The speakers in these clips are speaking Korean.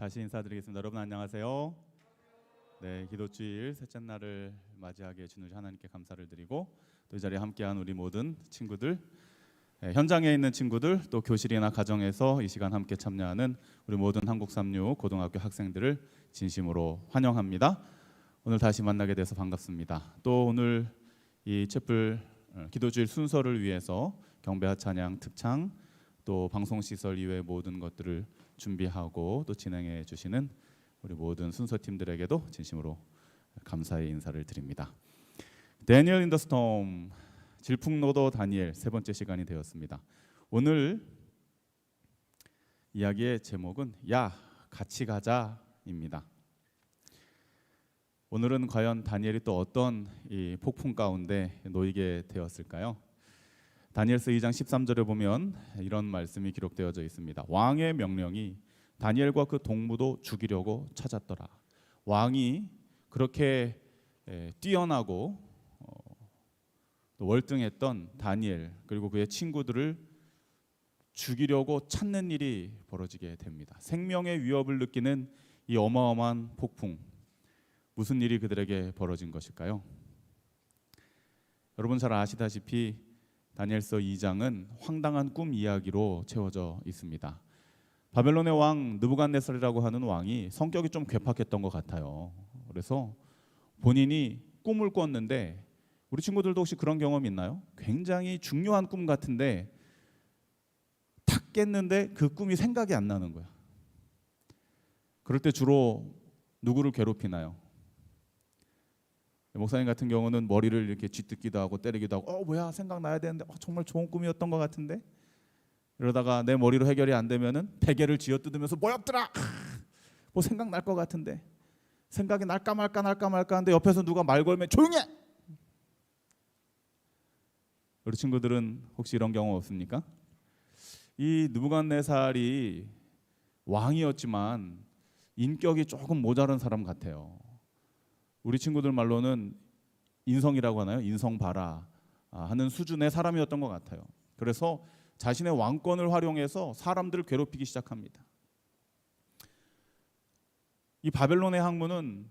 다시 인사드리겠습니다. 여러분 안녕하세요. 네, 기도주일 셋째 날을 맞이하게 해주신 하나님께 감사를 드리고 또 이 자리에 함께한 우리 모든 친구들, 현장에 있는 친구들, 또 교실이나 가정에서 이 시간 함께 참여하는 우리 모든 한국3류 고등학교 학생들을 진심으로 환영합니다. 오늘 다시 만나게 돼서 반갑습니다. 또 오늘 이 채플 기도주일 순서를 위해서 경배와 찬양, 특창, 또 방송시설 이외의 모든 것들을 준비하고 또 진행해 주시는 우리 모든 순서팀들에게도 진심으로 감사의 인사를 드립니다. Daniel in the Storm, 질풍노도 다니엘 세 번째 시간이 되었습니다. 오늘 이야기의 제목은 야 같이 가자입니다. 오늘은 과연 다니엘이 또 어떤 이 폭풍 가운데 놓이게 되었을까요? 다니엘서 2장 13절에 보면 이런 말씀이 기록되어져 있습니다. 왕의 명령이 다니엘과 그 동무도 죽이려고 찾았더라. 왕이 그렇게 뛰어나고 월등했던 다니엘 그리고 그의 친구들을 죽이려고 찾는 일이 벌어지게 됩니다. 생명의 위협을 느끼는 이 어마어마한 폭풍, 무슨 일이 그들에게 벌어진 것일까요? 여러분 잘 아시다시피 다니엘서 2장은 황당한 꿈 이야기로 채워져 있습니다. 바벨론의 왕 느부갓네살이라고 하는 왕이 성격이 좀 괴팍했던 것 같아요. 그래서 본인이 꿈을 꿨는데, 우리 친구들도 혹시 그런 경험 있나요? 굉장히 중요한 꿈 같은데 탁 깼는데 그 꿈이 생각이 안 나는 거야. 그럴 때 주로 누구를 괴롭히나요? 목사님 같은 경우는 머리를 이렇게 쥐뜯기도 하고 때리기도 하고 뭐야 생각나야 되는데 정말 좋은 꿈이었던 것 같은데, 이러다가 내 머리로 해결이 안 되면은 베개를 쥐어뜯으면서 뭐였더라 뭐 생각날 것 같은데 생각이 날까 말까 하는데 옆에서 누가 말 걸면 조용히 해. 우리 친구들은 혹시 이런 경험 없습니까? 이 느부갓네살이 왕이었지만 인격이 조금 모자란 사람 같아요. 우리 친구들 말로는 인성이라고 하나요? 인성 봐라 하는 수준의 사람이었던 것 같아요. 그래서 자신의 왕권을 활용해서 사람들을 괴롭히기 시작합니다. 이 바벨론의 학문은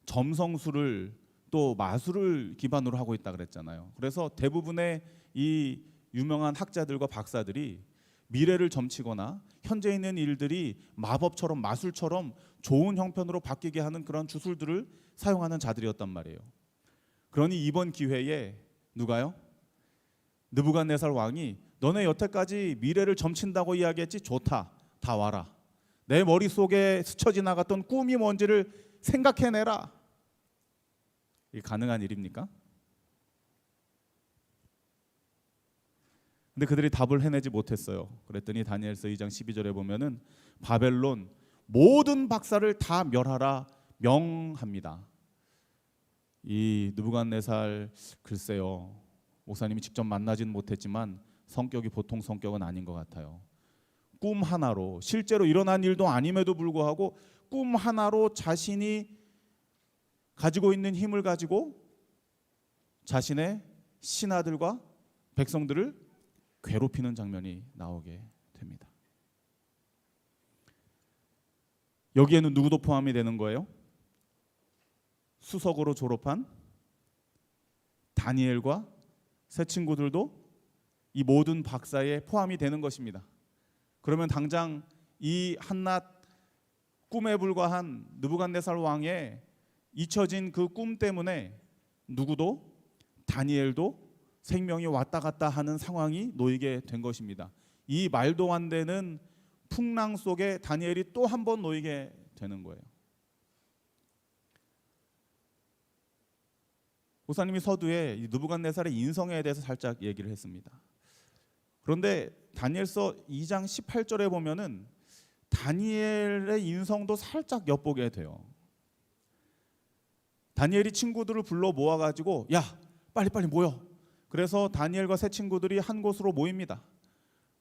점성술을 또 마술을 기반으로 하고 있다 그랬잖아요. 그래서 대부분의 이 유명한 학자들과 박사들이 미래를 점치거나 현재 있는 일들이 마법처럼 마술처럼 좋은 형편으로 바뀌게 하는 그런 주술들을 사용하는 자들이었단 말이에요. 그러니 이번 기회에 누가요? 느부갓네살 왕이 너네 여태까지 미래를 점친다고 이야기했지? 좋다, 다 와라. 내 머릿속에 스쳐 지나갔던 꿈이 뭔지를 생각해내라. 이게 가능한 일입니까? 근데 그들이 답을 해내지 못했어요. 그랬더니 다니엘서 2장 12절에 보면은 바벨론 모든 박사를 다 멸하라 명합니다. 이 느부갓네살 글쎄요, 목사님이 직접 만나지는 못했지만 성격이 보통 성격은 아닌 것 같아요. 꿈 하나로, 실제로 일어난 일도 아님에도 불구하고 꿈 하나로 자신이 가지고 있는 힘을 가지고 자신의 신하들과 백성들을 괴롭히는 장면이 나오게 됩니다. 여기에는 누구도 포함이 되는 거예요? 수석으로 졸업한 다니엘과 세 친구들도 이 모든 박사에 포함이 되는 것입니다. 그러면 당장 이 한낱 꿈에 불과한 느부갓네살 왕의 잊혀진 그 꿈 때문에 누구도, 다니엘도 생명이 왔다 갔다 하는 상황이 놓이게 된 것입니다. 이 말도 안 되는 풍랑 속에 다니엘이 또 한 번 놓이게 되는 거예요. 목사님이 서두에 이 느부갓네살의 인성에 대해서 살짝 얘기를 했습니다. 그런데 다니엘서 2장 18절에 보면은 다니엘의 인성도 살짝 엿보게 돼요. 다니엘이 친구들을 불러 모아가지고 야 빨리 모여. 그래서 다니엘과 세 친구들이 한 곳으로 모입니다.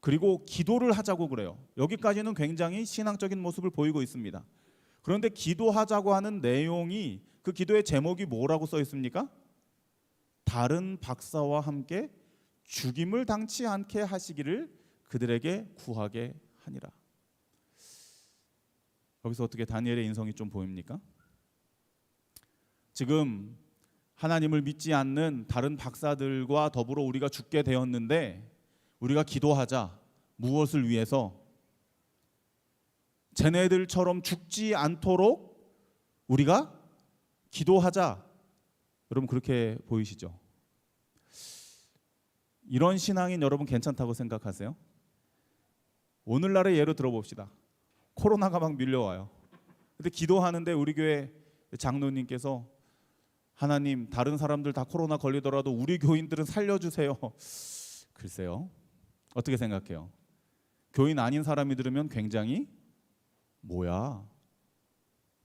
그리고 기도를 하자고 그래요. 여기까지는 굉장히 신앙적인 모습을 보이고 있습니다. 그런데 기도하자고 하는 내용이, 그 기도의 제목이 뭐라고 써 있습니까? 다른 박사와 함께 죽임을 당치 않게 하시기를 그들에게 구하게 하니라. 여기서 어떻게 다니엘의 인성이 좀 보입니까? 지금 하나님을 믿지 않는 다른 박사들과 더불어 우리가 죽게 되었는데 우리가 기도하자. 무엇을 위해서? 쟤네들처럼 죽지 않도록 우리가 기도하자. 여러분 그렇게 보이시죠? 이런 신앙인 여러분 괜찮다고 생각하세요? 오늘날의 예로 들어봅시다. 코로나가 막 밀려와요. 근데 기도하는데 우리 교회 장로님께서 하나님 다른 사람들 다 코로나 걸리더라도 우리 교인들은 살려주세요. 글쎄요. 어떻게 생각해요? 교인 아닌 사람이 들으면 굉장히 뭐야?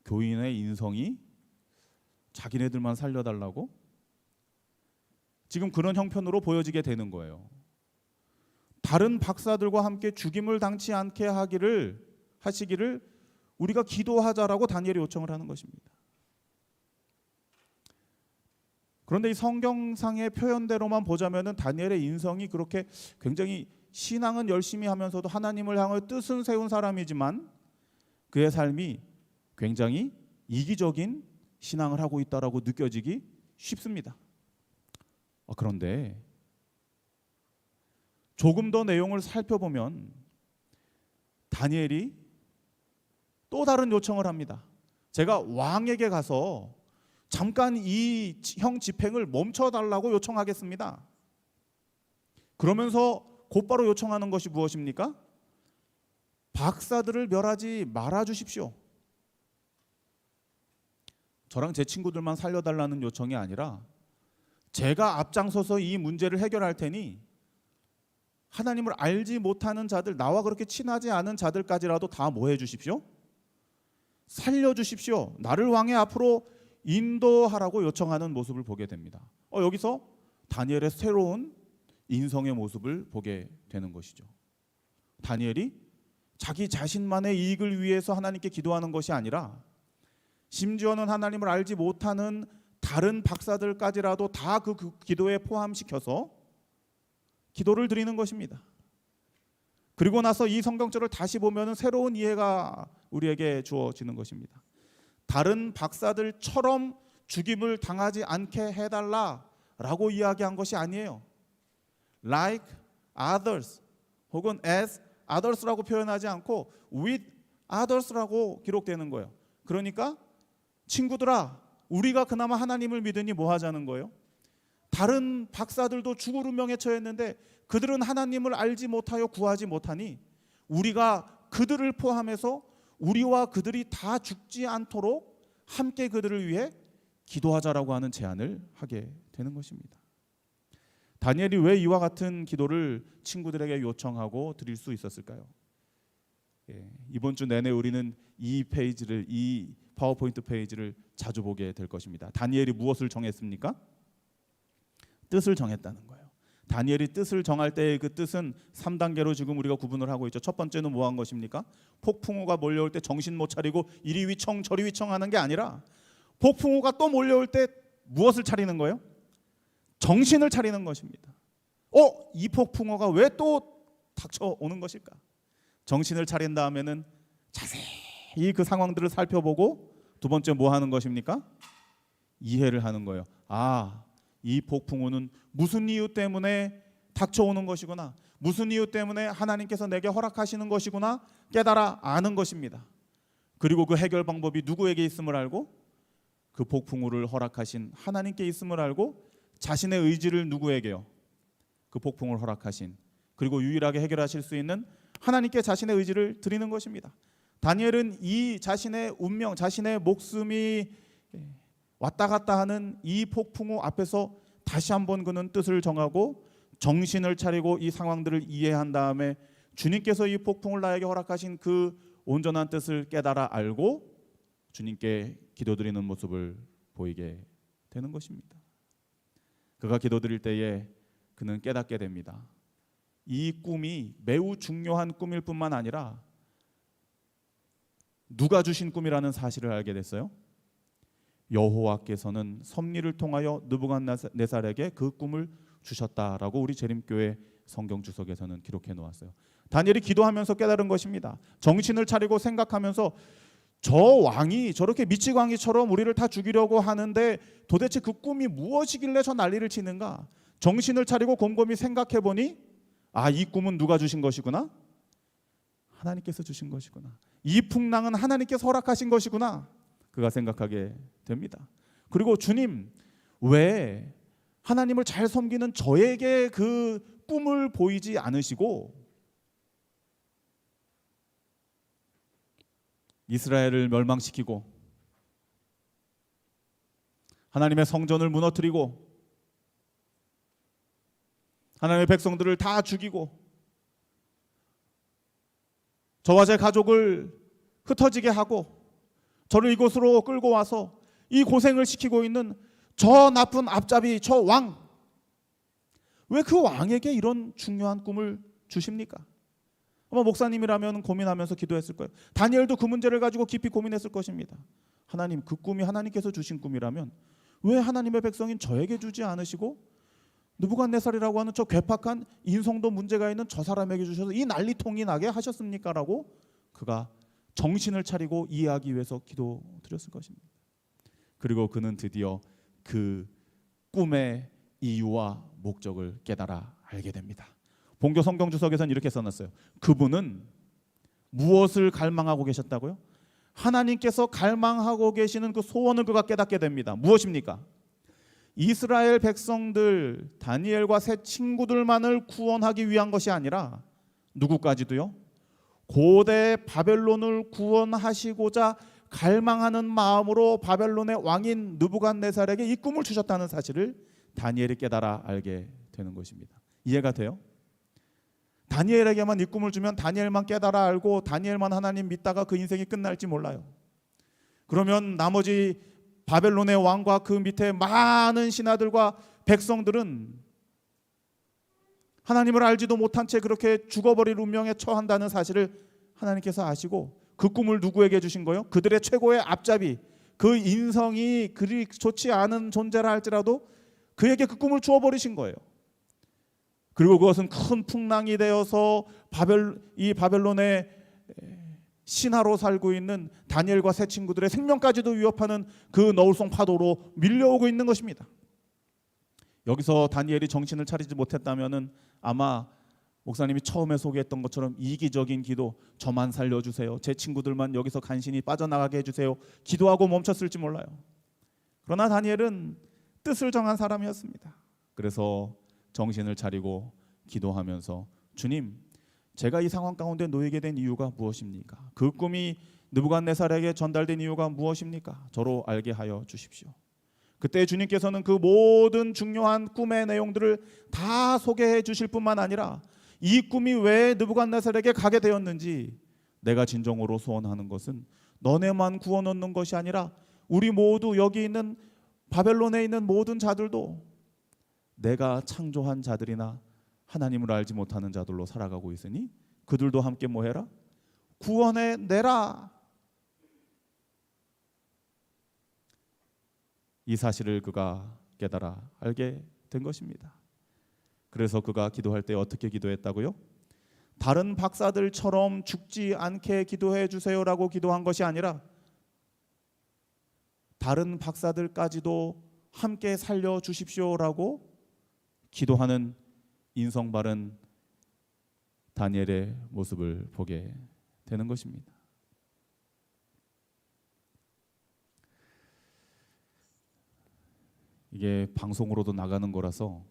교인의 인성이 자기네들만 살려달라고? 지금 그런 형편으로 보여지게 되는 거예요. 다른 박사들과 함께 죽임을 당치 않게 하시기를 우리가 기도하자라고 다니엘이 요청을 하는 것입니다. 그런데 이 성경상의 표현대로만 보자면은 다니엘의 인성이 그렇게 굉장히 신앙은 열심히 하면서도 하나님을 향하여 뜻은 세운 사람이지만 그의 삶이 굉장히 이기적인 신앙을 하고 있다라고 느껴지기 쉽습니다. 그런데 조금 더 내용을 살펴보면 다니엘이 또 다른 요청을 합니다. 제가 왕에게 가서 잠깐 이 형 집행을 멈춰달라고 요청하겠습니다. 그러면서 곧바로 요청하는 것이 무엇입니까? 박사들을 멸하지 말아 주십시오. 저랑 제 친구들만 살려달라는 요청이 아니라 제가 앞장서서 이 문제를 해결할 테니 하나님을 알지 못하는 자들, 나와 그렇게 친하지 않은 자들까지라도 다 뭐 해주십시오? 살려주십시오. 나를 왕의 앞으로 인도하라고 요청하는 모습을 보게 됩니다. 여기서 다니엘의 새로운 인성의 모습을 보게 되는 것이죠. 다니엘이 자기 자신만의 이익을 위해서 하나님께 기도하는 것이 아니라 심지어는 하나님을 알지 못하는 다른 박사들까지라도 다 그 기도에 포함시켜서 기도를 드리는 것입니다. 그리고 나서 이 성경절을 다시 보면 새로운 이해가 우리에게 주어지는 것입니다. 다른 박사들처럼 죽임을 당하지 않게 해달라라고 이야기한 것이 아니에요. Like others 혹은 as others라고 표현하지 않고 with others라고 기록되는 거예요. 그러니까 친구들아, 우리가 그나마 하나님을 믿으니 뭐 하자는 거예요? 다른 박사들도 죽을 운명에 처했는데 그들은 하나님을 알지 못하여 구하지 못하니 우리가 그들을 포함해서 우리와 그들이 다 죽지 않도록 함께 그들을 위해 기도하자라고 하는 제안을 하게 되는 것입니다. 다니엘이 왜 이와 같은 기도를 친구들에게 요청하고 드릴 수 있었을까요? 이번 주 내내 우리는 이 파워포인트 페이지를 자주 보게 될 것입니다. 다니엘이 무엇을 정했습니까? 뜻을 정했다는 거예요. 다니엘이 뜻을 정할 때의 그 뜻은 3단계로 지금 우리가 구분을 하고 있죠. 첫 번째는 뭐 한 것입니까? 폭풍우가 몰려올 때 정신 못 차리고 이리 위청 저리 위청 하는 게 아니라 폭풍우가 또 몰려올 때 무엇을 차리는 거예요? 정신을 차리는 것입니다. 이 폭풍우가 왜 또 닥쳐오는 것일까? 정신을 차린 다음에는 자세히 그 상황들을 살펴보고 두 번째 뭐 하는 것입니까? 이해를 하는 거예요. 이 폭풍우는 무슨 이유 때문에 닥쳐오는 것이구나. 무슨 이유 때문에 하나님께서 내게 허락하시는 것이구나 깨달아 아는 것입니다. 그리고 그 해결 방법이 누구에게 있음을 알고 그 폭풍우를 허락하신 하나님께 있음을 알고 자신의 의지를 누구에게요? 그 폭풍을 허락하신 그리고 유일하게 해결하실 수 있는 하나님께 자신의 의지를 드리는 것입니다. 다니엘은 이 자신의 운명, 자신의 목숨이 왔다 갔다 하는 이 폭풍우 앞에서 다시 한번 그는 뜻을 정하고 정신을 차리고 이 상황들을 이해한 다음에 주님께서 이 폭풍을 나에게 허락하신 그 온전한 뜻을 깨달아 알고 주님께 기도드리는 모습을 보이게 되는 것입니다. 그가 기도드릴 때에 그는 깨닫게 됩니다. 이 꿈이 매우 중요한 꿈일 뿐만 아니라 누가 주신 꿈이라는 사실을 알게 됐어요. 여호와께서는 섭리를 통하여 느부갓네살에게 그 꿈을 주셨다라고 우리 재림교회 성경 주석에서는 기록해 놓았어요. 다니엘이 기도하면서 깨달은 것입니다. 정신을 차리고 생각하면서 저 왕이 저렇게 미치광이처럼 우리를 다 죽이려고 하는데 도대체 그 꿈이 무엇이길래 저 난리를 치는가? 정신을 차리고 곰곰이 생각해 보니 이 꿈은 누가 주신 것이구나? 하나님께서 주신 것이구나. 이 풍랑은 하나님께서 허락하신 것이구나. 그가 생각하게 됩니다. 그리고 주님, 왜 하나님을 잘 섬기는 저에게 그 꿈을 보이지 않으시고 이스라엘을 멸망시키고 하나님의 성전을 무너뜨리고 하나님의 백성들을 다 죽이고 저와 제 가족을 흩어지게 하고 저를 이곳으로 끌고 와서 이 고생을 시키고 있는 저 나쁜 앞잡이, 저 왕, 왜 그 왕에게 이런 중요한 꿈을 주십니까? 아마 목사님이라면 고민하면서 기도했을 거예요. 다니엘도 그 문제를 가지고 깊이 고민했을 것입니다. 하나님, 그 꿈이 하나님께서 주신 꿈이라면 왜 하나님의 백성인 저에게 주지 않으시고 느부갓네살이라고 하는 저 괴팍한 인성도 문제가 있는 저 사람에게 주셔서 이 난리통이 나게 하셨습니까? 라고 그가 정신을 차리고 이해하기 위해서 기도드렸을 것입니다. 그리고 그는 드디어 그 꿈의 이유와 목적을 깨달아 알게 됩니다. 본교 성경 주석에서는 이렇게 써놨어요. 그분은 무엇을 갈망하고 계셨다고요? 하나님께서 갈망하고 계시는 그 소원을 그가 깨닫게 됩니다. 무엇입니까? 이스라엘 백성들, 다니엘과 세 친구들만을 구원하기 위한 것이 아니라 누구까지도요? 고대 바벨론을 구원하시고자 갈망하는 마음으로 바벨론의 왕인 느부갓네살에게 이 꿈을 주셨다는 사실을 다니엘이 깨달아 알게 되는 것입니다. 이해가 돼요? 다니엘에게만 이 꿈을 주면 다니엘만 깨달아 알고 다니엘만 하나님 믿다가 그 인생이 끝날지 몰라요. 그러면 나머지 바벨론의 왕과 그 밑에 많은 신하들과 백성들은 하나님을 알지도 못한 채 그렇게 죽어버릴 운명에 처한다는 사실을 하나님께서 아시고 그 꿈을 누구에게 주신 거예요? 그들의 최고의 앞잡이, 그 인성이 그리 좋지 않은 존재라 할지라도 그에게 그 꿈을 주어버리신 거예요. 그리고 그것은 큰 풍랑이 되어서 이 바벨론의 신하로 살고 있는 다니엘과 세 친구들의 생명까지도 위협하는 그 너울성 파도로 밀려오고 있는 것입니다. 여기서 다니엘이 정신을 차리지 못했다면은 아마 목사님이 처음에 소개했던 것처럼 이기적인 기도, 저만 살려주세요, 제 친구들만 여기서 간신히 빠져나가게 해주세요, 기도하고 멈췄을지 몰라요. 그러나 다니엘은 뜻을 정한 사람이었습니다. 그래서 정신을 차리고 기도하면서 주님, 제가 이 상황 가운데 놓이게 된 이유가 무엇입니까? 그 꿈이 느부갓네살에게 전달된 이유가 무엇입니까? 저로 알게 하여 주십시오. 그때 주님께서는 그 모든 중요한 꿈의 내용들을 다 소개해 주실 뿐만 아니라 이 꿈이 왜 느부갓네살에게 가게 되었는지, 내가 진정으로 소원하는 것은 너네만 구원 얻는 것이 아니라 우리 모두 여기 있는 바벨론에 있는 모든 자들도 내가 창조한 자들이나 하나님을 알지 못하는 자들로 살아가고 있으니 그들도 함께 뭐해라? 구원해 내라. 이 사실을 그가 깨달아 알게 된 것입니다. 그래서 그가 기도할 때 어떻게 기도했다고요? 다른 박사들처럼 죽지 않게 기도해 주세요라고 기도한 것이 아니라 다른 박사들까지도 함께 살려 주십시오라고 기도하는 인성 바른 다니엘의 모습을 보게 되는 것입니다. 이게 방송으로도 나가는 거라서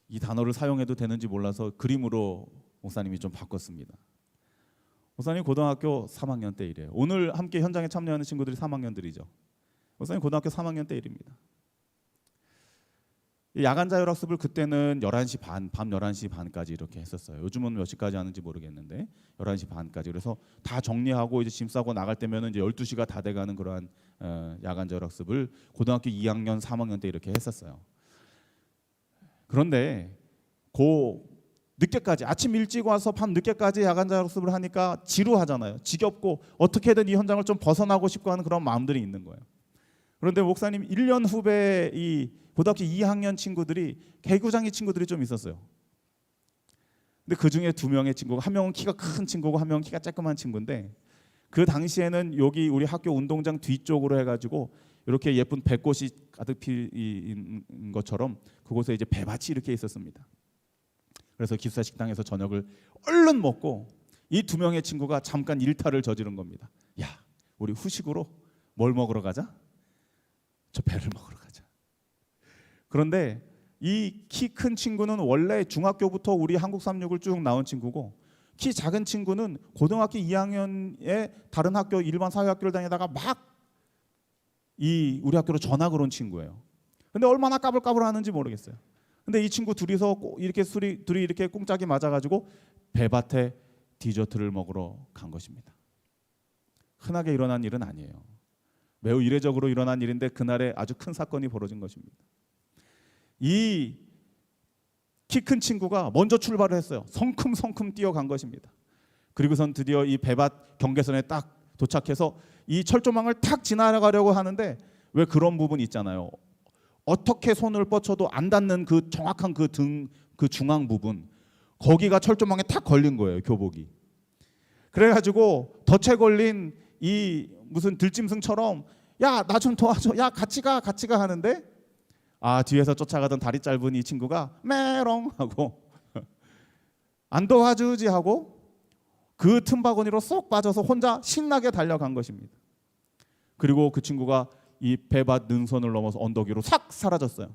이 단어를 사용해도 되는지 몰라서 그림으로 목사님이 좀 바꿨습니다. 목사님 고등학교 3학년 때 일이에요. 오늘 함께 현장에 참여하는 친구들이 3학년들이죠. 목사님 고등학교 3학년 때 일입니다. 야간 자율학습을 그때는 11시 반, 밤 11시 반까지 이렇게 했었어요. 요즘은 몇 시까지 하는지 모르겠는데 11시 반까지. 그래서 다 정리하고 이제 짐 싸고 나갈 때면은 이제 12시가 다 돼가는 그러한 야간 자율학습을 고등학교 2학년, 3학년 때 이렇게 했었어요. 그런데 늦게까지, 아침 일찍 와서 밤 늦게까지 야간 자율학습을 하니까 지루하잖아요. 지겹고 어떻게든 이 현장을 좀 벗어나고 싶고 하는 그런 마음들이 있는 거예요. 그런데 목사님 1년 후배 이 고등학교 2학년 친구들이 개구장이 친구들이 좀 있었어요. 근데 그 중에 2명의 친구가, 한 명은 키가 큰 친구고 한 명은 키가 쬐끄만 친구인데 그 당시에는 여기 우리 학교 운동장 뒤쪽으로 해가지고 이렇게 예쁜 배꽃이 가득 피인 것처럼 그곳에 이제 배밭이 이렇게 있었습니다. 그래서 기숙사 식당에서 저녁을 얼른 먹고 이 두 명의 친구가 잠깐 일탈을 저지른 겁니다. 야, 우리 후식으로 뭘 먹으러 가자? 저 배를 먹으러 가자. 그런데 이 키 큰 친구는 원래 중학교부터 우리 한국 365를 쭉 나온 친구고, 키 작은 친구는 고등학교 2학년에 다른 학교 일반 사회학교를 다니다가 막 이 우리 학교로 전학을 온 친구예요. 근데 얼마나 까불까불하는지 모르겠어요. 근데 이 친구 둘이서 이렇게 둘이 이렇게 꿍짝이 맞아가지고 배밭에 디저트를 먹으러 간 것입니다. 흔하게 일어난 일은 아니에요. 매우 이례적으로 일어난 일인데 그날에 아주 큰 사건이 벌어진 것입니다. 이 키 큰 친구가 먼저 출발을 했어요. 성큼성큼 뛰어간 것입니다. 그리고선 드디어 이 배밭 경계선에 딱 도착해서 이 철조망을 탁 지나가려고 하는데, 왜 그런 부분 있잖아요. 어떻게 손을 뻗쳐도 안 닿는 그 정확한 그 등 그 중앙 부분, 거기가 철조망에 탁 걸린 거예요, 교복이. 그래가지고 덫에 걸린 이 무슨 들짐승처럼 야, 나 좀 도와줘, 야, 같이 가 하는데, 뒤에서 쫓아가던 다리 짧은 이 친구가 메롱 하고 안 도와주지 하고 그 틈바구니로 쏙 빠져서 혼자 신나게 달려간 것입니다. 그리고 그 친구가 이 배밭 능선을 넘어서 언덕 위로 싹 사라졌어요.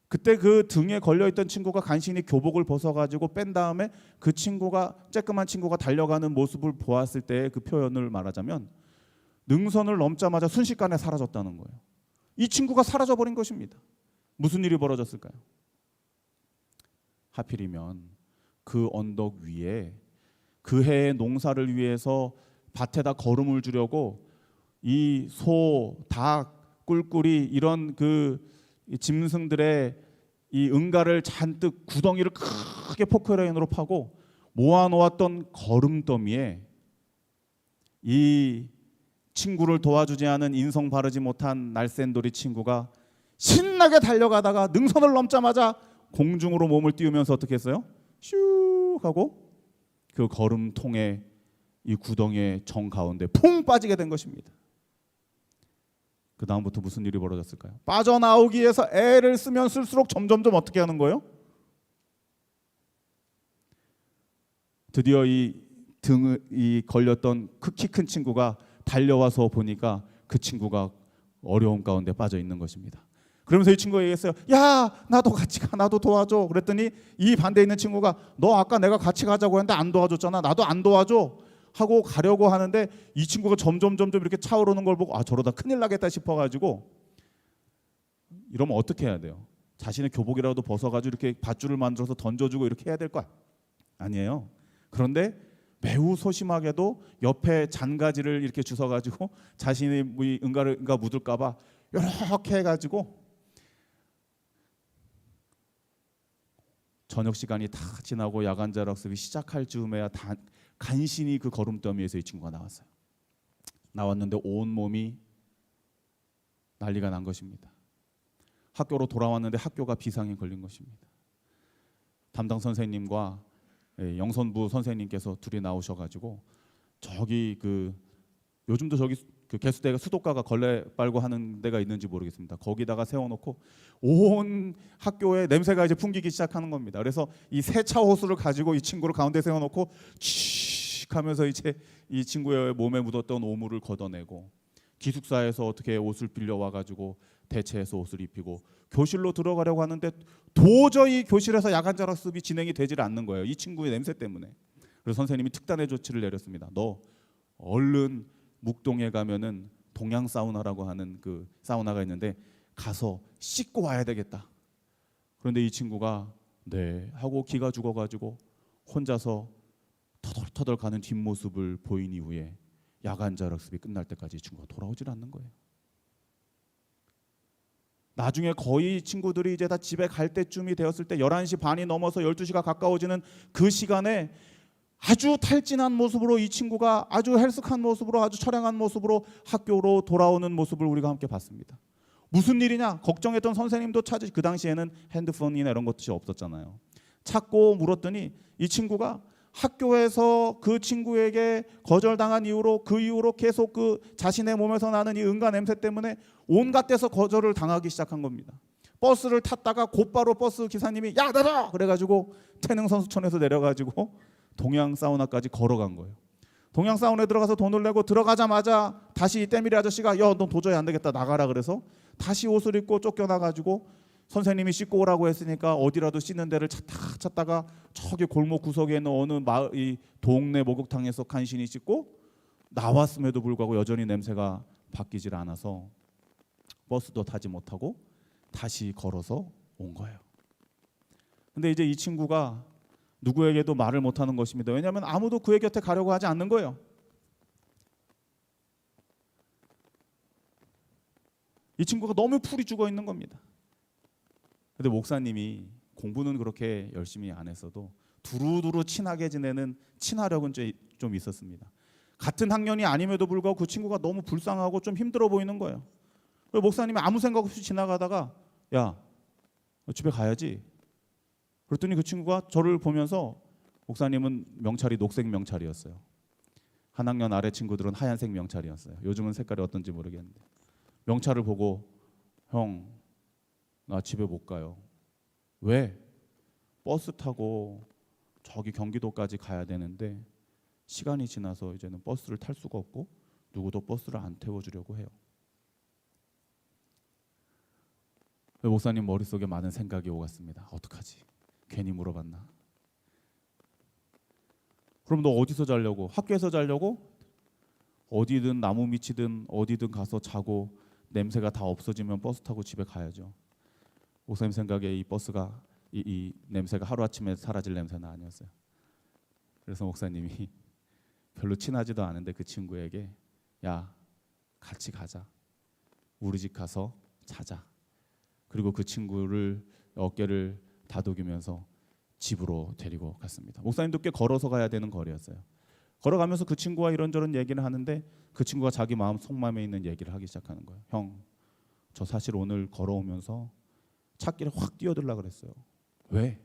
그때 그 등에 걸려있던 친구가 간신히 교복을 벗어가지고 뺀 다음에 그 친구가, 쬐끄만 친구가 달려가는 모습을 보았을 때의 그 표현을 말하자면, 능선을 넘자마자 순식간에 사라졌다는 거예요. 이 친구가 사라져버린 것입니다. 무슨 일이 벌어졌을까요? 하필이면 그 언덕 위에 그 해의 농사를 위해서 밭에다 거름을 주려고 이 소, 닭, 꿀꿀이 이런 그 짐승들의 이 응가를 잔뜩 구덩이를 크게 포크레인으로 파고 모아놓았던 거름더미에 이 친구를 도와주지 않은 인성 바르지 못한 날쌘돌이 친구가 신나게 달려가다가 능선을 넘자마자 공중으로 몸을 띄우면서 어떻게 했어요? 슉 하고 그 거름통에 이 구덩이의 정 가운데 퐁 빠지게 된 것입니다. 그 다음부터 무슨 일이 벌어졌을까요? 빠져나오기 위해서 애를 쓰면 쓸수록 점점점 어떻게 하는 거예요? 드디어 이 등을 걸렸던 키 큰 친구가 달려와서 보니까 그 친구가 어려움 가운데 빠져 있는 것입니다. 그러면서 이 친구가 얘기했어요. 야, 나도 같이 가, 나도 도와줘. 그랬더니 이 반대에 있는 친구가 너 아까 내가 같이 가자고 했는데 안 도와줬잖아. 나도 안 도와줘 하고 가려고 하는데, 이 친구가 점점 이렇게 차오르는 걸 보고 저러다 큰일 나겠다 싶어가지고, 이러면 어떻게 해야 돼요? 자신의 교복이라도 벗어가지고 이렇게 밧줄을 만들어서 던져주고 이렇게 해야 될 거 아니에요? 그런데 매우 소심하게도 옆에 잔가지를 이렇게 주워가지고 자신의 응가 묻을까봐 이렇게 해가지고 저녁 시간이 다 지나고 야간 자락습이 시작할 즈음에야 간신히 그 거름더미에서 이 친구가 나왔어요. 나왔는데 온 몸이 난리가 난 것입니다. 학교로 돌아왔는데 학교가 비상에 걸린 것입니다. 담당 선생님과 영선부 선생님께서 둘이 나오셔가지고 저기 요즘도 저기 그 개수대가 수도가가 걸레 빨고 하는 데가 있는지 모르겠습니다. 거기다가 세워놓고 온 학교에 냄새가 이제 풍기기 시작하는 겁니다. 그래서 이 세차 호스를 가지고 이 친구를 가운데 세워놓고 칙 하면서 이제 이 친구의 몸에 묻었던 오물을 걷어내고, 기숙사에서 어떻게 옷을 빌려와가지고 대체해서 옷을 입히고 교실로 들어가려고 하는데 도저히 교실에서 야간 자락습이 진행이 되질 않는 거예요. 이 친구의 냄새 때문에. 그래서 선생님이 특단의 조치를 내렸습니다. 너 얼른 묵동에 가면은 동양 사우나라고 하는 그 사우나가 있는데 가서 씻고 와야 되겠다. 그런데 이 친구가 네 하고 기가 죽어가지고 혼자서 터덜터덜 가는 뒷모습을 보인 이후에 야간 자락습이 끝날 때까지 이 친구가 돌아오질 않는 거예요. 나중에 거의 친구들이 이제 다 집에 갈 때쯤이 되었을 때 11시 반이 넘어서 12시가 가까워지는 그 시간에 아주 탈진한 모습으로 이 친구가 아주 헬스한 모습으로 아주 처량한 모습으로 학교로 돌아오는 모습을 우리가 함께 봤습니다. 무슨 일이냐? 걱정했던 선생님도 찾으시, 그 당시에는 핸드폰이나 이런 것이 없었잖아요. 찾고 물었더니 이 친구가 학교에서 그 친구에게 거절당한 이후로 그 이후로 계속 그 자신의 몸에서 나는 이 응가 냄새 때문에 온갖 데서 거절을 당하기 시작한 겁니다. 버스를 탔다가 곧바로 버스 기사님이 야 내려! 그래가지고 태능선수촌에서 내려가지고 동양 사우나까지 걸어간 거예요. 동양 사우나에 들어가서 돈을 내고 들어가자마자 다시 때밀이 아저씨가 야 너 도저히 안 되겠다 나가라 그래서 다시 옷을 입고 쫓겨나가지고 선생님이 씻고 오라고 했으니까 어디라도 씻는 데를 찾다가 저기 골목 구석에 있는 어느 이 동네 목욕탕에서 간신히 씻고 나왔음에도 불구하고 여전히 냄새가 바뀌질 않아서 버스도 타지 못하고 다시 걸어서 온 거예요. 근데 이제 이 친구가 누구에게도 말을 못하는 것입니다. 왜냐하면 아무도 그의 곁에 가려고 하지 않는 거예요. 이 친구가 너무 풀이 죽어 있는 겁니다. 근데 목사님이 공부는 그렇게 열심히 안 했어도 두루두루 친하게 지내는 친화력은 좀 있었습니다. 같은 학년이 아님에도 불구하고 그 친구가 너무 불쌍하고 좀 힘들어 보이는 거예요. 목사님이 아무 생각 없이 지나가다가 야, 너 집에 가야지. 그랬더니 그 친구가 저를 보면서 목사님은 명찰이 녹색 명찰이었어요. 한 학년 아래 친구들은 하얀색 명찰이었어요. 요즘은 색깔이 어떤지 모르겠는데 명찰을 보고 형, 나 집에 못 가요. 왜? 버스 타고 저기 경기도까지 가야 되는데 시간이 지나서 이제는 버스를 탈 수가 없고 누구도 버스를 안 태워주려고 해요. 목사님 머릿속에 많은 생각이 오갔습니다. 어떡하지? 괜히 물어봤나? 그럼 너 어디서 자려고? 학교에서 자려고? 어디든 나무 밑이든 어디든 가서 자고 냄새가 다 없어지면 버스 타고 집에 가야죠. 목사님 생각에 이 버스가 이 냄새가 하루아침에 사라질 냄새는 아니었어요. 그래서 목사님이 별로 친하지도 않은데 그 친구에게 야 같이 가자. 우리 집 가서 자자. 그리고 그 친구를 어깨를 다독이면서 집으로 데리고 갔습니다. 목사님도 꽤 걸어서 가야 되는 거리였어요. 걸어가면서 그 친구와 이런저런 얘기를 하는데 그 친구가 자기 마음 속마음에 있는 얘기를 하기 시작하는 거예요. 형, 저 사실 오늘 걸어오면서 찾길에 확 뛰어들라 그랬어요. 왜?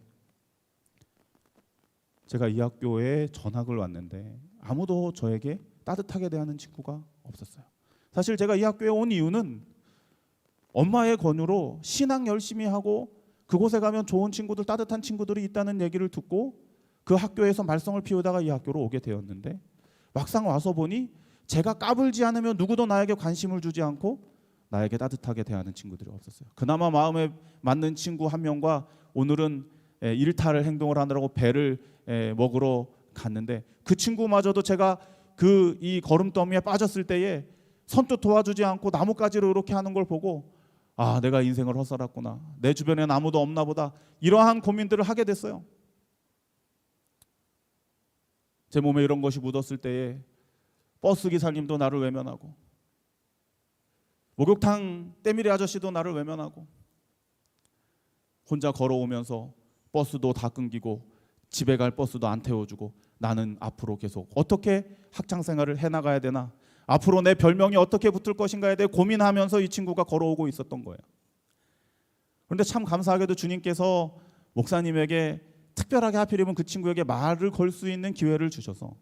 제가 이 학교에 전학을 왔는데 아무도 저에게 따뜻하게 대하는 친구가 없었어요. 사실 제가 이 학교에 온 이유는 엄마의 권유로 신앙 열심히 하고 그곳에 가면 좋은 친구들, 따뜻한 친구들이 있다는 얘기를 듣고 그 학교에서 말썽을 피우다가 이 학교로 오게 되었는데 막상 와서 보니 제가 까불지 않으면 누구도 나에게 관심을 주지 않고 나에게 따뜻하게 대하는 친구들이 없었어요. 그나마 마음에 맞는 친구 한 명과 오늘은 일탈을 행동을 하느라고 배를 먹으러 갔는데 그 친구마저도 제가 그 이 걸음더미에 빠졌을 때에 선뜻 도와주지 않고 나뭇가지로 이렇게 하는 걸 보고 아, 내가 인생을 헛살았구나. 내 주변엔 아무도 없나 보다. 이러한 고민들을 하게 됐어요. 제 몸에 이런 것이 묻었을 때에 버스 기사님도 나를 외면하고 목욕탕 때밀이 아저씨도 나를 외면하고 혼자 걸어오면서 버스도 다 끊기고 집에 갈 버스도 안 태워주고 나는 앞으로 계속 어떻게 학창생활을 해나가야 되나, 앞으로 내 별명이 어떻게 붙을 것인가에 대해 고민하면서 이 친구가 걸어오고 있었던 거예요. 그런데 참 감사하게도 주님께서 목사님에게 특별하게 하필이면 그 친구에게 말을 걸 수 있는 기회를 주셔서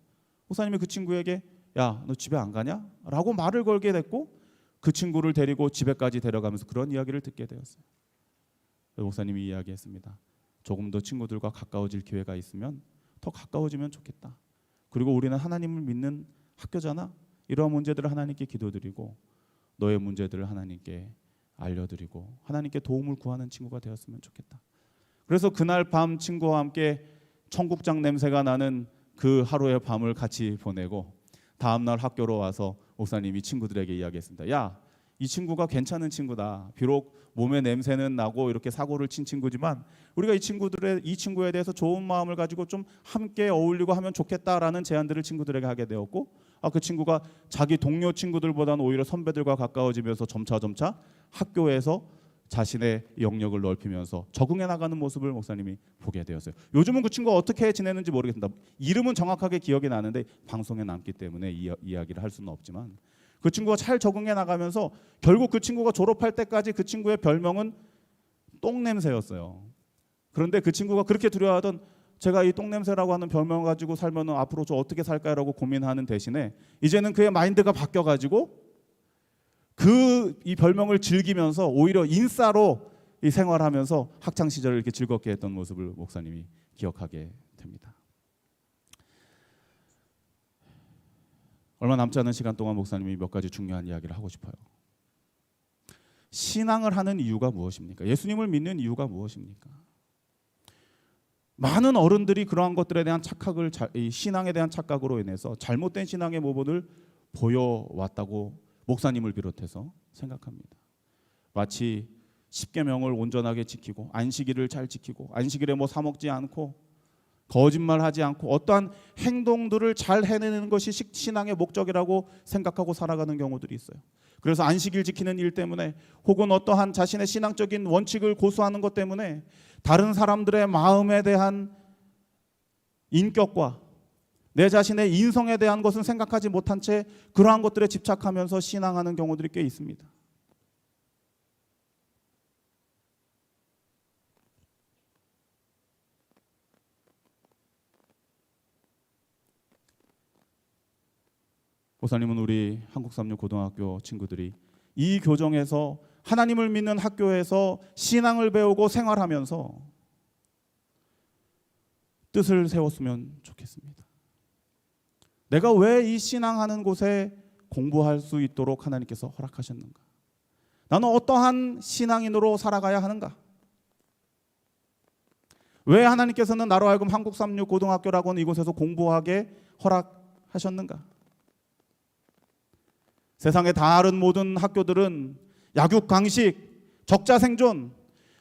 목사님이 그 친구에게 야, 너 집에 안 가냐? 라고 말을 걸게 됐고 그 친구를 데리고 집에까지 데려가면서 그런 이야기를 듣게 되었어요. 목사님이 이야기했습니다. 조금 더 친구들과 가까워질 기회가 있으면 더 가까워지면 좋겠다. 그리고 우리는 하나님을 믿는 학교잖아. 이러한 문제들을 하나님께 기도드리고 너의 문제들을 하나님께 알려드리고 하나님께 도움을 구하는 친구가 되었으면 좋겠다. 그래서 그날 밤 친구와 함께 청국장 냄새가 나는 그 하루의 밤을 같이 보내고 다음날 학교로 와서 목사님이 친구들에게 이야기했습니다. 야, 이 친구가 괜찮은 친구다. 비록 몸에 냄새는 나고 이렇게 사고를 친 친구지만 우리가 이 친구에 대해서 좋은 마음을 가지고 좀 함께 어울리고 하면 좋겠다라는 제안들을 친구들에게 하게 되었고 그 친구가 자기 동료 친구들보다는 오히려 선배들과 가까워지면서 점차 학교에서 자신의 영역을 넓히면서 적응해 나가는 모습을 목사님이 보게 되었어요. 요즘은 그 친구가 어떻게 지내는지 모르겠습니다. 이름은 정확하게 기억이 나는데 방송에 남기 때문에 이야기를 할 수는 없지만 그 친구가 잘 적응해 나가면서 결국 그 친구가 졸업할 때까지 그 친구의 별명은 똥냄새였어요. 그런데 그 친구가 그렇게 두려워하던 제가 이 똥냄새라고 하는 별명 가지고 살면 앞으로 저 어떻게 살까라고 고민하는 대신에 이제는 그의 마인드가 바뀌어가지고 이 별명을 즐기면서 오히려 인싸로 이 생활하면서 학창 시절을 이렇게 즐겁게 했던 모습을 목사님이 기억하게 됩니다. 얼마 남지 않은 시간 동안 목사님이 몇 가지 중요한 이야기를 하고 싶어요. 신앙을 하는 이유가 무엇입니까? 예수님을 믿는 이유가 무엇입니까? 많은 어른들이 그러한 것들에 대한 착각을, 이 신앙에 대한 착각으로 인해서 잘못된 신앙의 모본을 보여왔다고 목사님을 비롯해서 생각합니다. 마치 십계명을 온전하게 지키고 안식일을 잘 지키고 안식일에 뭐 사 먹지 않고 거짓말하지 않고 어떠한 행동들을 잘 해내는 것이 신앙의 목적이라고 생각하고 살아가는 경우들이 있어요. 그래서 안식일 지키는 일 때문에 혹은 어떠한 자신의 신앙적인 원칙을 고수하는 것 때문에 다른 사람들의 마음에 대한 인격과 내 자신의 인성에 대한 것은 생각하지 못한 채 그러한 것들에 집착하면서 신앙하는 경우들이 꽤 있습니다. 목사님은 우리 한국삼육 고등학교 친구들이 이 교정에서 하나님을 믿는 학교에서 신앙을 배우고 생활하면서 뜻을 세웠으면 좋겠습니다. 내가 왜 이 신앙하는 곳에 공부할 수 있도록 하나님께서 허락하셨는가? 나는 어떠한 신앙인으로 살아가야 하는가? 왜 하나님께서는 나로 하여금 한국삼육 고등학교라고 하는 이곳에서 공부하게 허락하셨는가? 세상의 다른 모든 학교들은 약육강식, 적자생존,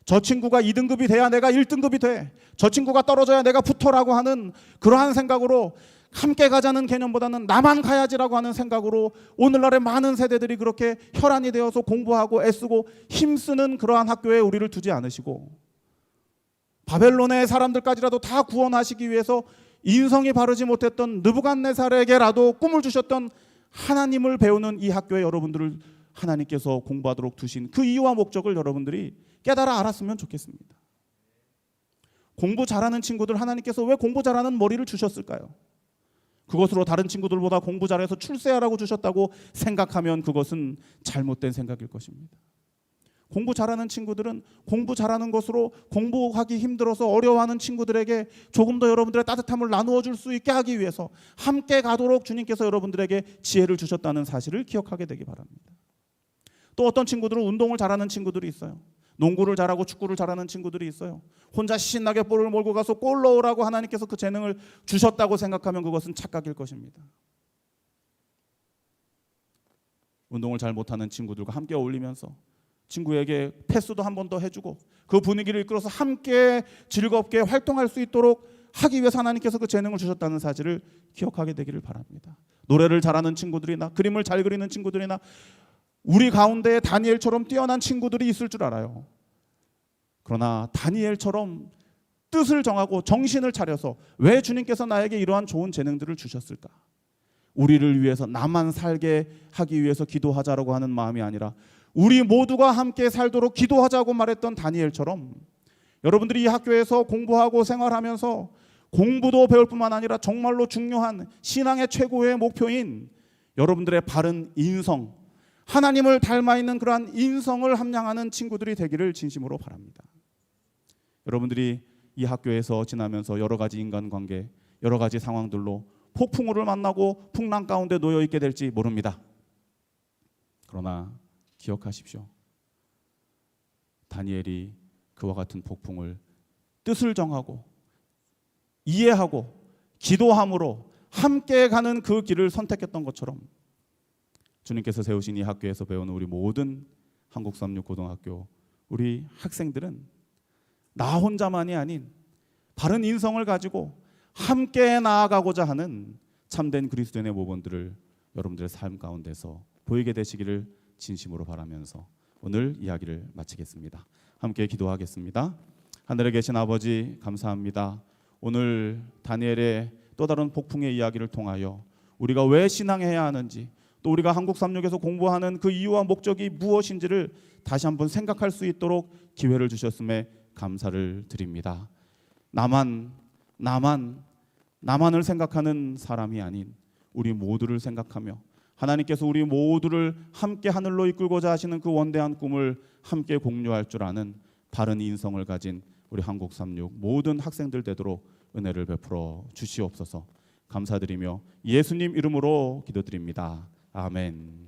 저 친구가 2등급이 돼야 내가 1등급이 돼, 저 친구가 떨어져야 내가 붙어라고 하는 그러한 생각으로 함께 가자는 개념보다는 나만 가야지라고 하는 생각으로 오늘날의 많은 세대들이 그렇게 혈안이 되어서 공부하고 애쓰고 힘쓰는 그러한 학교에 우리를 두지 않으시고 바벨론의 사람들까지라도 다 구원하시기 위해서 인성이 바르지 못했던 느부갓네살에게라도 꿈을 주셨던 하나님을 배우는 이 학교에 여러분들을 하나님께서 공부하도록 두신 그 이유와 목적을 여러분들이 깨달아 알았으면 좋겠습니다. 공부 잘하는 친구들 하나님께서 왜 공부 잘하는 머리를 주셨을까요? 그것으로 다른 친구들보다 공부 잘해서 출세하라고 주셨다고 생각하면 그것은 잘못된 생각일 것입니다. 공부 잘하는 친구들은 공부 잘하는 것으로 공부하기 힘들어서 어려워하는 친구들에게 조금 더 여러분들의 따뜻함을 나누어 줄 수 있게 하기 위해서 함께 가도록 주님께서 여러분들에게 지혜를 주셨다는 사실을 기억하게 되기 바랍니다. 또 어떤 친구들은 운동을 잘하는 친구들이 있어요. 농구를 잘하고 축구를 잘하는 친구들이 있어요. 혼자 신나게 볼을 몰고 가서 골 넣으라고 하나님께서 그 재능을 주셨다고 생각하면 그것은 착각일 것입니다. 운동을 잘 못하는 친구들과 함께 어울리면서 친구에게 패스도 한 번 더 해주고 그 분위기를 이끌어서 함께 즐겁게 활동할 수 있도록 하기 위해서 하나님께서 그 재능을 주셨다는 사실을 기억하게 되기를 바랍니다. 노래를 잘하는 친구들이나 그림을 잘 그리는 친구들이나 우리 가운데 다니엘처럼 뛰어난 친구들이 있을 줄 알아요. 그러나 다니엘처럼 뜻을 정하고 정신을 차려서 왜 주님께서 나에게 이러한 좋은 재능들을 주셨을까? 우리를 위해서 나만 살게 하기 위해서 기도하자라고 하는 마음이 아니라 우리 모두가 함께 살도록 기도하자고 말했던 다니엘처럼 여러분들이 이 학교에서 공부하고 생활하면서 공부도 배울 뿐만 아니라 정말로 중요한 신앙의 최고의 목표인 여러분들의 바른 인성, 하나님을 닮아 있는 그러한 인성을 함양하는 친구들이 되기를 진심으로 바랍니다. 여러분들이 이 학교에서 지나면서 여러 가지 인간관계, 여러 가지 상황들로 폭풍우를 만나고 풍랑 가운데 놓여 있게 될지 모릅니다. 그러나 기억하십시오. 다니엘이 그와 같은 폭풍을 뜻을 정하고 이해하고 기도함으로 함께 가는 그 길을 선택했던 것처럼 주님께서 세우신 이 학교에서 배우는 우리 모든 한국삼육고등학교 우리 학생들은 나 혼자만이 아닌 바른 인성을 가지고 함께 나아가고자 하는 참된 그리스도인의 모범들을 여러분들의 삶 가운데서 보이게 되시기를 진심으로 바라면서 오늘 이야기를 마치겠습니다. 함께 기도하겠습니다. 하늘에 계신 아버지 감사합니다. 오늘 다니엘의 또 다른 폭풍의 이야기를 통하여 우리가 왜 신앙해야 하는지 또 우리가 한국삼육에서 공부하는 그 이유와 목적이 무엇인지를 다시 한번 생각할 수 있도록 기회를 주셨음에 감사를 드립니다. 나만 나만을 생각하는 사람이 아닌 우리 모두를 생각하며 하나님께서 우리 모두를 함께 하늘로 이끌고자 하시는 그 원대한 꿈을 함께 공유할 줄 아는 바른 인성을 가진 우리 한국36 모든 학생들 되도록 은혜를 베풀어 주시옵소서. 감사드리며 예수님 이름으로 기도드립니다. 아멘.